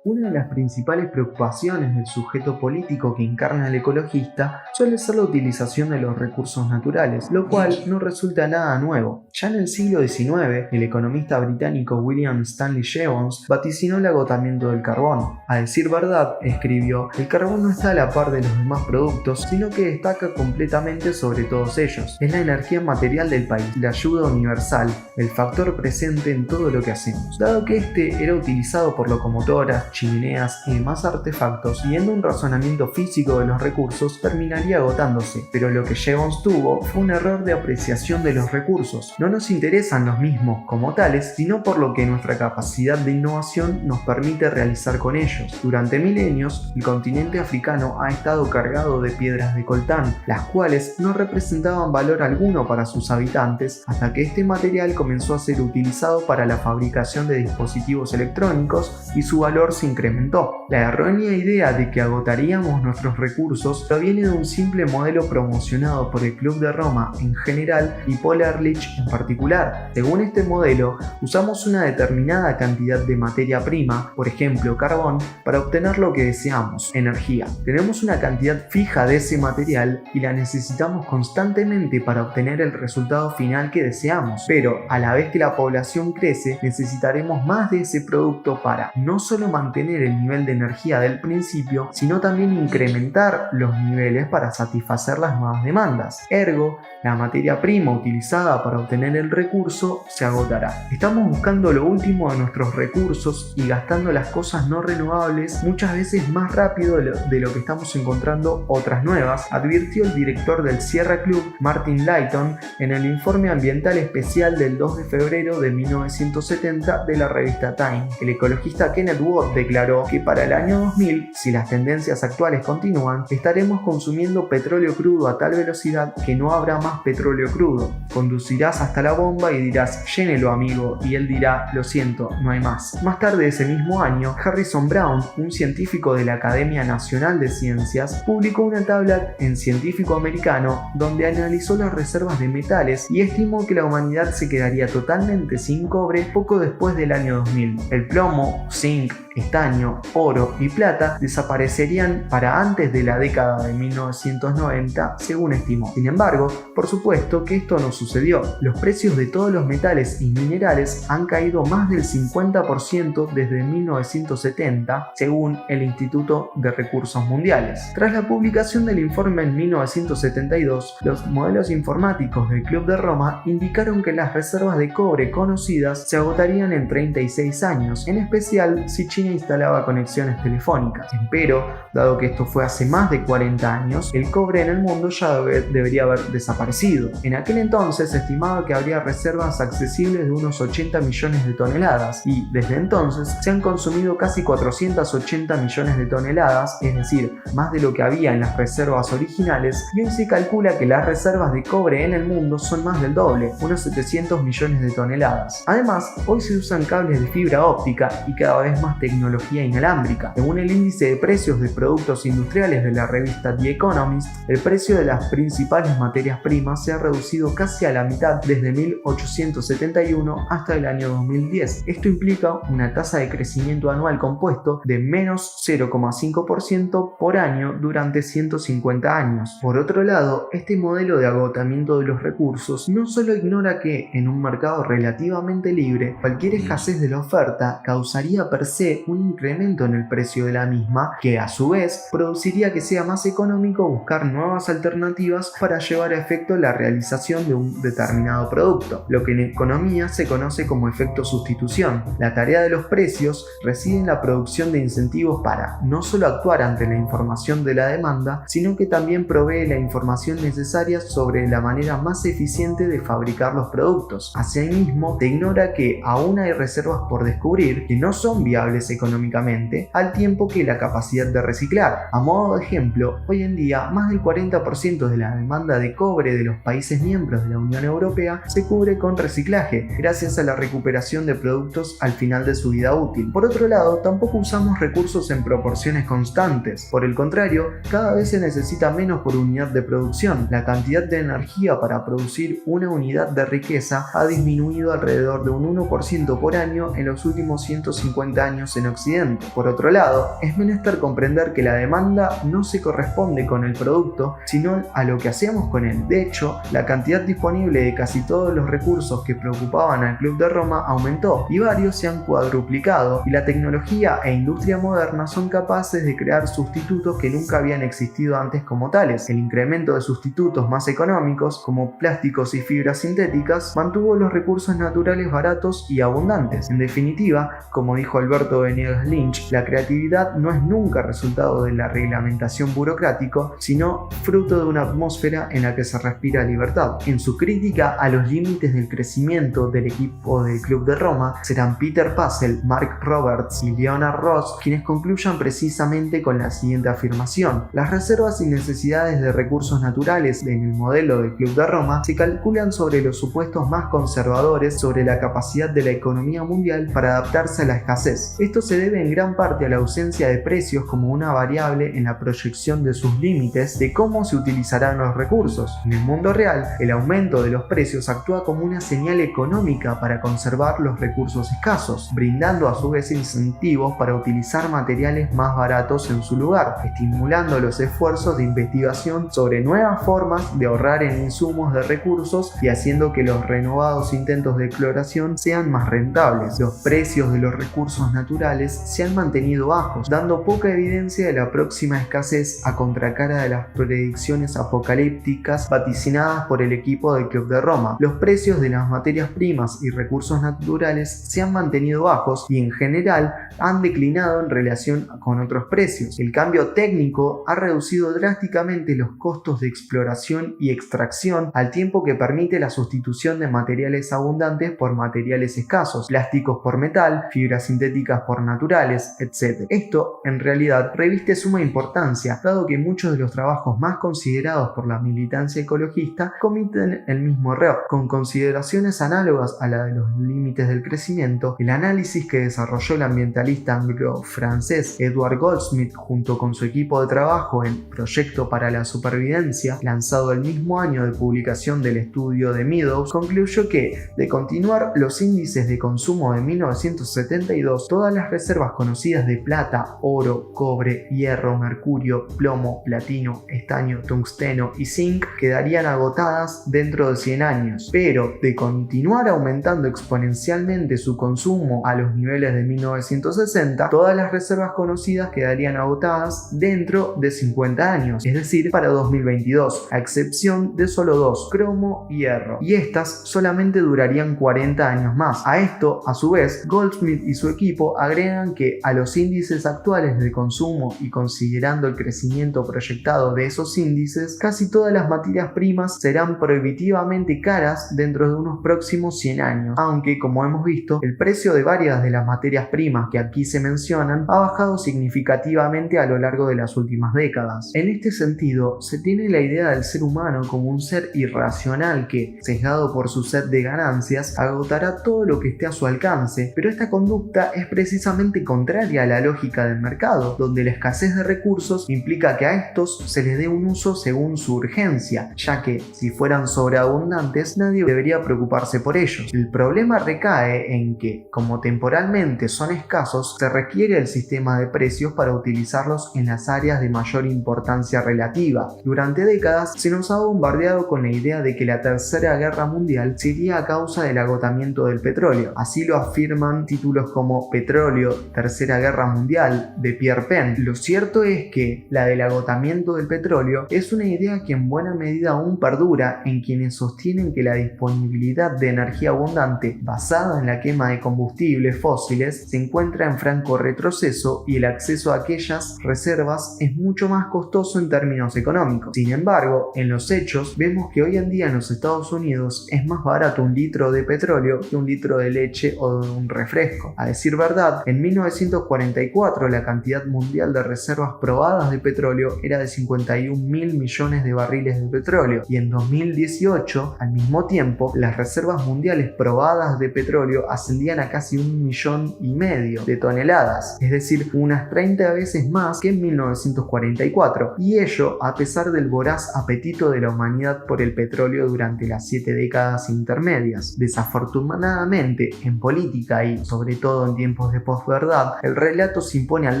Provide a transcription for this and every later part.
Una de las principales preocupaciones del sujeto político que encarna el ecologista suele ser la utilización de los recursos naturales, lo cual no resulta nada nuevo. Ya en el siglo XIX, el economista británico William Stanley Jevons vaticinó el agotamiento del carbón. A decir verdad, escribió, el carbón no está a la par de los demás productos, sino que destaca completamente sobre todos ellos. Es la energía material del país, la ayuda universal, el factor presente en todo lo que hacemos. Dado que este era utilizado por locomotoras, chimeneas y demás artefactos, siguiendo un razonamiento físico de los recursos, terminaría agotándose. Pero lo que Jevons tuvo fue un error de apreciación de los recursos. No nos interesan los mismos como tales, sino por lo que nuestra capacidad de innovación nos permite realizar con ellos. Durante milenios, el continente africano ha estado cargado de piedras de coltán, las cuales no representaban valor alguno para sus habitantes, hasta que este material comenzó a ser utilizado para la fabricación de dispositivos electrónicos y su valor se incrementó. La errónea idea de que agotaríamos nuestros recursos proviene de un simple modelo promocionado por el Club de Roma en general y Paul Ehrlich en particular. Según este modelo, usamos una determinada cantidad de materia prima, por ejemplo carbón, para obtener lo que deseamos, energía. Tenemos una cantidad fija de ese material y la necesitamos constantemente para obtener el resultado final que deseamos, pero a la vez que la población crece, necesitaremos más de ese producto para no solo mantener el nivel de energía del principio, sino también incrementar los niveles para satisfacer las nuevas demandas. Ergo, la materia prima utilizada para obtener el recurso se agotará. Estamos buscando lo último de nuestros recursos y gastando las cosas no renovables muchas veces más rápido de lo que estamos encontrando otras nuevas, advirtió el director del Sierra Club, Martin Layton, en el informe ambiental especial del 2 de febrero de 1970 de la revista Time. El ecologista Kenneth Watt declaró que para el año 2000, si las tendencias actuales continúan, estaremos consumiendo petróleo crudo a tal velocidad que no habrá más petróleo crudo. Conducirás hasta la bomba y dirás, llénelo amigo, y él dirá, lo siento, no hay más. Más tarde ese mismo año, Harrison Brown, un científico de la Academia Nacional de Ciencias, publicó una tabla en Científico Americano donde analizó las reservas de metales y estimó que la humanidad se quedaría totalmente sin cobre poco después del año 2000. El plomo, zinc, estaño, oro y plata desaparecerían para antes de la década de 1990, según estimó. Sin embargo, por supuesto que esto no sucedió. Los precios de todos los metales y minerales han caído más del 50% desde 1970, según el Instituto de Recursos Mundiales. Tras la publicación del informe en 1972, los modelos informáticos del Club de Roma indicaron que las reservas de cobre conocidas se agotarían en 36 años, en especial si China instalaba conexiones telefónicas. Empero, dado que esto fue hace más de 40 años, el cobre en el mundo ya debería haber desaparecido. En aquel entonces se estimaba que habría reservas accesibles de unos 80 millones de toneladas y desde entonces se han consumido casi 480 millones de toneladas, es decir, más de lo que había en las reservas originales, y hoy se calcula que las reservas de cobre en el mundo son más del doble, unos 700 millones de toneladas. Además, hoy se usan cables de fibra óptica y cada vez más tecnología inalámbrica. Según el índice de precios de productos industriales de la revista The Economist, el precio de las principales materias primas se ha reducido casi a la mitad desde 1871 hasta el año 2010. Esto implica una tasa de crecimiento anual compuesto de menos 0,5% por año durante 150 años. Por otro lado, este modelo de agotamiento de los recursos no solo ignora que, en un mercado relativamente libre, cualquier escasez de la oferta causaría per se un incremento en el precio de la misma, que a su vez produciría que sea más económico buscar nuevas alternativas para llevar a efecto la realización de un determinado producto, lo que en economía se conoce como efecto sustitución. La tarea de los precios reside en la producción de incentivos para no solo actuar ante la información de la demanda, sino que también provee la información necesaria sobre la manera más eficiente de fabricar los productos. Asimismo, se ignora que aún hay reservas por descubrir que no son viables económicamente, al tiempo que la capacidad de reciclar. A modo de ejemplo, hoy en día más del 40% de la demanda de cobre de los países miembros de la Unión Europea se cubre con reciclaje, gracias a la recuperación de productos al final de su vida útil. Por otro lado, tampoco usamos recursos en proporciones constantes. Por el contrario, cada vez se necesita menos por unidad de producción. La cantidad de energía para producir una unidad de riqueza ha disminuido alrededor de un 1% por año en los últimos 150 años en Occidente. Por otro lado, es menester comprender que la demanda no se corresponde con el producto, sino a lo que hacemos con él. De hecho, la cantidad disponible de casi todos los recursos que preocupaban al Club de Roma aumentó y varios se han cuadruplicado, y la tecnología e industria moderna son capaces de crear sustitutos que nunca habían existido antes como tales. El incremento de sustitutos más económicos, como plásticos y fibras sintéticas, mantuvo los recursos naturales baratos y abundantes. En definitiva, como dijo Alberto Venegas Lynch, la creatividad no es nunca resultado de la reglamentación burocrática, sino fruto de una atmósfera en la que se respira libertad. En su crítica a los límites del crecimiento del equipo del Club de Roma, serán Peter Puzzle, Mark Roberts y Leonard Ross quienes concluyan precisamente con la siguiente afirmación: las reservas y necesidades de recursos naturales en el modelo del Club de Roma se calculan sobre los supuestos más conservadores sobre la capacidad de la economía mundial para adaptarse a la escasez. Esto se debe en gran parte a la ausencia de precios como una variable en la proyección de sus límites de cómo se utilizarán los recursos. En el mundo real, el aumento de los precios actúa como una señal económica para conservar los recursos escasos, brindando a su vez incentivos para utilizar materiales más baratos en su lugar, estimulando los esfuerzos de investigación sobre nuevas formas de ahorrar en insumos de recursos y haciendo que los renovados intentos de exploración sean más rentables. Los precios de los recursos naturales se han mantenido bajos, dando poca evidencia de la próxima escasez a contracara de las predicciones apocalípticas vaticinadas por el equipo del Club de Roma. Los precios de las materias primas y recursos naturales se han mantenido bajos y en general han declinado en relación con otros precios. El cambio técnico ha reducido drásticamente los costos de exploración y extracción, al tiempo que permite la sustitución de materiales abundantes por materiales escasos, plásticos por metal, fibras sintéticas por naturales, etc. Esto, en realidad, reviste suma importancia, dado que muchos de los trabajos más considerados por la militancia ecologista cometen el mismo error. Con consideraciones análogas a la de los límites del crecimiento, el análisis que desarrolló el ambientalista anglo-francés Edward Goldsmith junto con su equipo de trabajo en Proyecto para la Supervivencia, lanzado el mismo año de publicación del estudio de Meadows, concluyó que, de continuar los índices de consumo de 1972, todas las reservas conocidas de plata, oro, cobre, hierro, mercurio, plomo, platino, estaño, tungsteno y zinc quedarían agotadas dentro de 100 años, pero de continuar aumentando exponencialmente su consumo a los niveles de 1960, todas las reservas conocidas quedarían agotadas dentro de 50 años, es decir, para 2022, a excepción de solo dos, cromo y hierro, y estas solamente durarían 40 años más. A esto, a su vez, Goldsmith y su equipo agregan que a los índices actuales de consumo y considerando el crecimiento proyectado de esos índices, casi todas las materias primas serán prohibitivamente caras dentro de unos próximos 100 años, aunque, como hemos visto, el precio de varias de las materias primas que aquí se mencionan ha bajado significativamente a lo largo de las últimas décadas. En este sentido, se tiene la idea del ser humano como un ser irracional que, sesgado por su sed de ganancias, agotará todo lo que esté a su alcance, pero esta conducta es precisamente contraria a la lógica del mercado, donde la escasez de recursos implica que a estos se les dé un uso según su urgencia, ya que, si fueran sobreabundantes, nadie debería preocuparse por ellos. El problema recae en que, como temporalmente son escasos, se requiere el sistema de precios para utilizarlos en las áreas de mayor importancia relativa. Durante décadas se nos ha bombardeado con la idea de que la Tercera Guerra Mundial sería a causa del agotamiento del petróleo. Así lo afirman títulos como Petróleo, Tercera Guerra Mundial, de Pierre Penn. Lo cierto es que la del agotamiento del petróleo es una idea que en buena medida aún perdura en quienes sostienen que la disponibilidad de energía abundante basada en la quema de combustibles fósiles se encuentra en franco retroceso y el acceso a aquellas reservas es mucho más costoso en términos económicos. Sin embargo, en los hechos vemos que hoy en día en los Estados Unidos es más barato un litro de petróleo que un litro de leche o de un refresco. A decir verdad, en 1944 la cantidad mundial de reservas probadas de petróleo era de 51.000 millones de barriles de petróleo y en 2018, al mismo tiempo, las reservas mundiales probadas de petróleo ascendían a casi 1,5 millones de toneladas, es decir, unas 30 veces más que en 1944, y ello a pesar del voraz apetito de la humanidad por el petróleo durante las 7 décadas intermedias. Desafortunadamente, en política y sobre todo en tiempos de posguerra, posverdad, el relato se impone al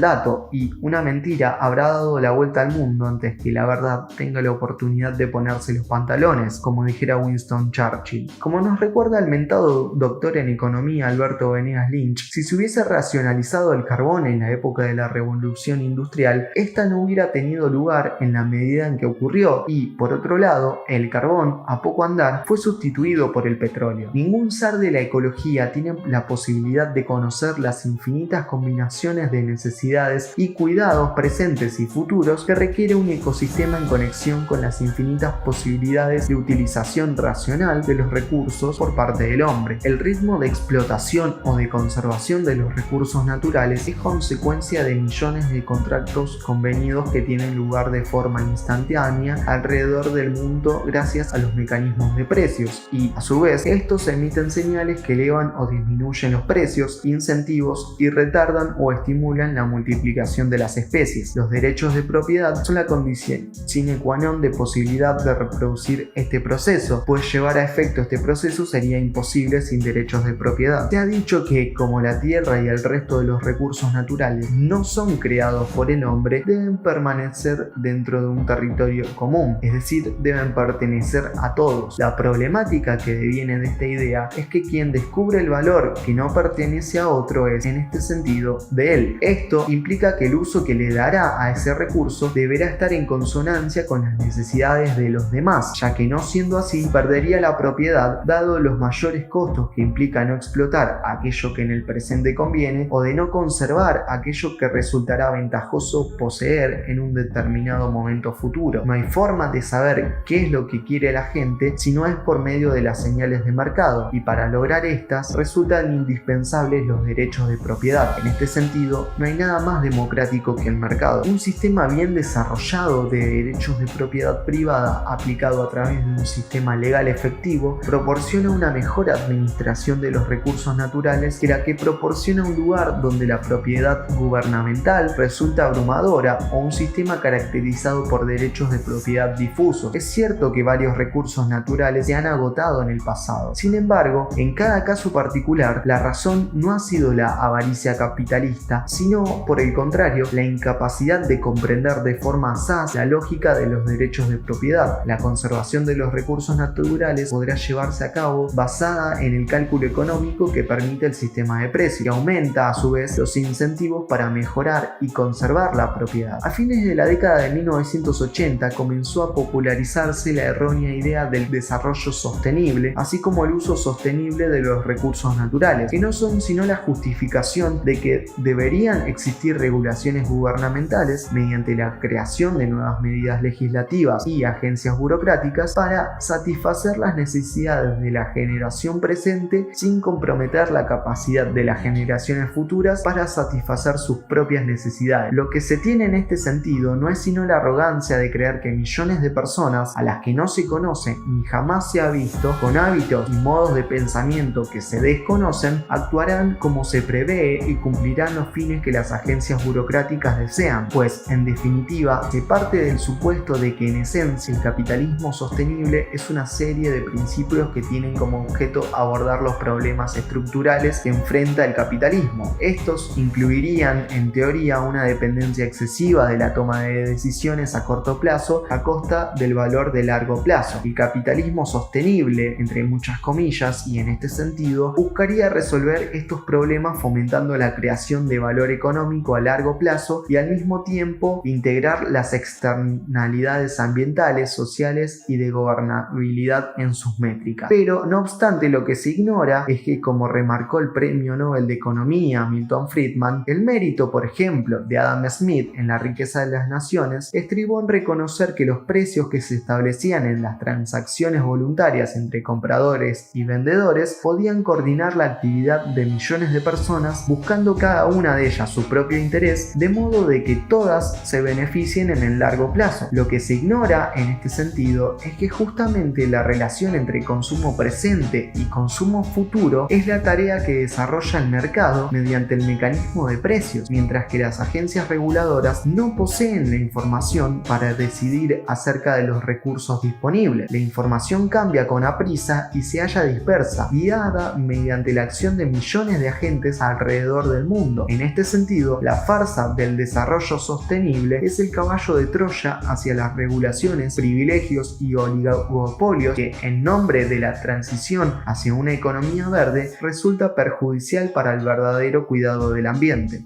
dato y una mentira habrá dado la vuelta al mundo antes que la verdad tenga la oportunidad de ponerse los pantalones, como dijera Winston Churchill. Como nos recuerda el mentado doctor en economía Alberto Venegas Lynch, si se hubiese racionalizado el carbón en la época de la revolución industrial, esta no hubiera tenido lugar en la medida en que ocurrió y, por otro lado, el carbón, a poco andar, fue sustituido por el petróleo. Ningún ser de la ecología tiene la posibilidad de conocer las infinitas combinaciones de necesidades y cuidados presentes y futuros que requiere un ecosistema en conexión con las infinitas posibilidades de utilización racional de los recursos por parte del hombre. El ritmo de explotación o de conservación de los recursos naturales es consecuencia de millones de contratos convenidos que tienen lugar de forma instantánea alrededor del mundo gracias a los mecanismos de precios y, a su vez, estos emiten señales que elevan o disminuyen los precios, incentivos y retardan o estimulan la multiplicación de las especies. Los derechos de propiedad son la condición sine qua non de posibilidad de reproducir este proceso, pues llevar a efecto este proceso sería imposible sin derechos de propiedad. Se ha dicho que, como la tierra y el resto de los recursos naturales no son creados por el hombre, deben permanecer dentro de un territorio común, es decir, deben pertenecer a todos. La problemática que deviene de esta idea es que quien descubre el valor que no pertenece a otro es, en este sentido, de él. Esto implica que el uso que le dará a ese recurso deberá estar en consonancia con las necesidades de los demás, ya que no siendo así, perdería la propiedad dado los mayores costos que implica no explotar aquello que en el presente conviene o de no conservar aquello que resultará ventajoso poseer en un determinado momento futuro. No hay forma de saber qué es lo que quiere la gente si no es por medio de las señales de mercado, y para lograr estas resultan indispensables los derechos de propiedad. En este sentido, no hay nada más democrático que el mercado. Un sistema bien desarrollado de derechos de propiedad privada aplicado a través de un sistema legal efectivo proporciona una mejor administración de los recursos naturales que la que proporciona un lugar donde la propiedad gubernamental resulta abrumadora o un sistema caracterizado por derechos de propiedad difusos. Es cierto que varios recursos naturales se han agotado en el pasado. Sin embargo, en cada caso particular, la razón no ha sido la avaricia capitalista, sino, por el contrario, la incapacidad de comprender de forma asaz la lógica de los derechos de propiedad. La conservación de los recursos naturales podrá llevarse a cabo basada en el cálculo económico que permite el sistema de precios, que aumenta a su vez los incentivos para mejorar y conservar la propiedad. A fines de la década de 1980 comenzó a popularizarse la errónea idea del desarrollo sostenible, así como el uso sostenible de los recursos naturales, que no son sino la justificación de que deberían existir regulaciones gubernamentales mediante la creación de nuevas medidas legislativas y agencias burocráticas para satisfacer las necesidades de la generación presente sin comprometer la capacidad de las generaciones futuras para satisfacer sus propias necesidades. Lo que se tiene en este sentido no es sino la arrogancia de creer que millones de personas a las que no se conoce ni jamás se ha visto, con hábitos y modos de pensamiento que se desconocen, actuarán como se prevé y cumplirán los fines que las agencias burocráticas desean, pues en definitiva se parte del supuesto de que en esencia el capitalismo sostenible es una serie de principios que tienen como objeto abordar los problemas estructurales que enfrenta el capitalismo. Estos incluirían en teoría una dependencia excesiva de la toma de decisiones a corto plazo a costa del valor de largo plazo. El capitalismo sostenible, entre muchas comillas, y en este sentido, buscaría resolver estos problemas fomentando la creación de valor económico a largo plazo y al mismo tiempo integrar las externalidades ambientales, sociales y de gobernabilidad en sus métricas. Pero, no obstante, lo que se ignora es que, como remarcó el Premio Nobel de Economía Milton Friedman, el mérito, por ejemplo, de Adam Smith en La riqueza de las naciones estribó en reconocer que los precios que se establecían en las transacciones voluntarias entre compradores y vendedores podían coordinar la actividad de millones de personas buscando cada una de ellas su propio interés, de modo de que todas se beneficien en el largo plazo. Lo que se ignora en este sentido es que justamente la relación entre consumo presente y consumo futuro es la tarea que desarrolla el mercado mediante el mecanismo de precios, mientras que las agencias reguladoras no poseen la información para decidir acerca de los recursos disponibles. La información cambia con aprisa y se halla dispersa, guiada mediante la acción de millones de agentes alrededor alrededor del mundo. En este sentido, la farsa del desarrollo sostenible es el caballo de Troya hacia las regulaciones, privilegios y oligopolios que, en nombre de la transición hacia una economía verde, resulta perjudicial para el verdadero cuidado del ambiente.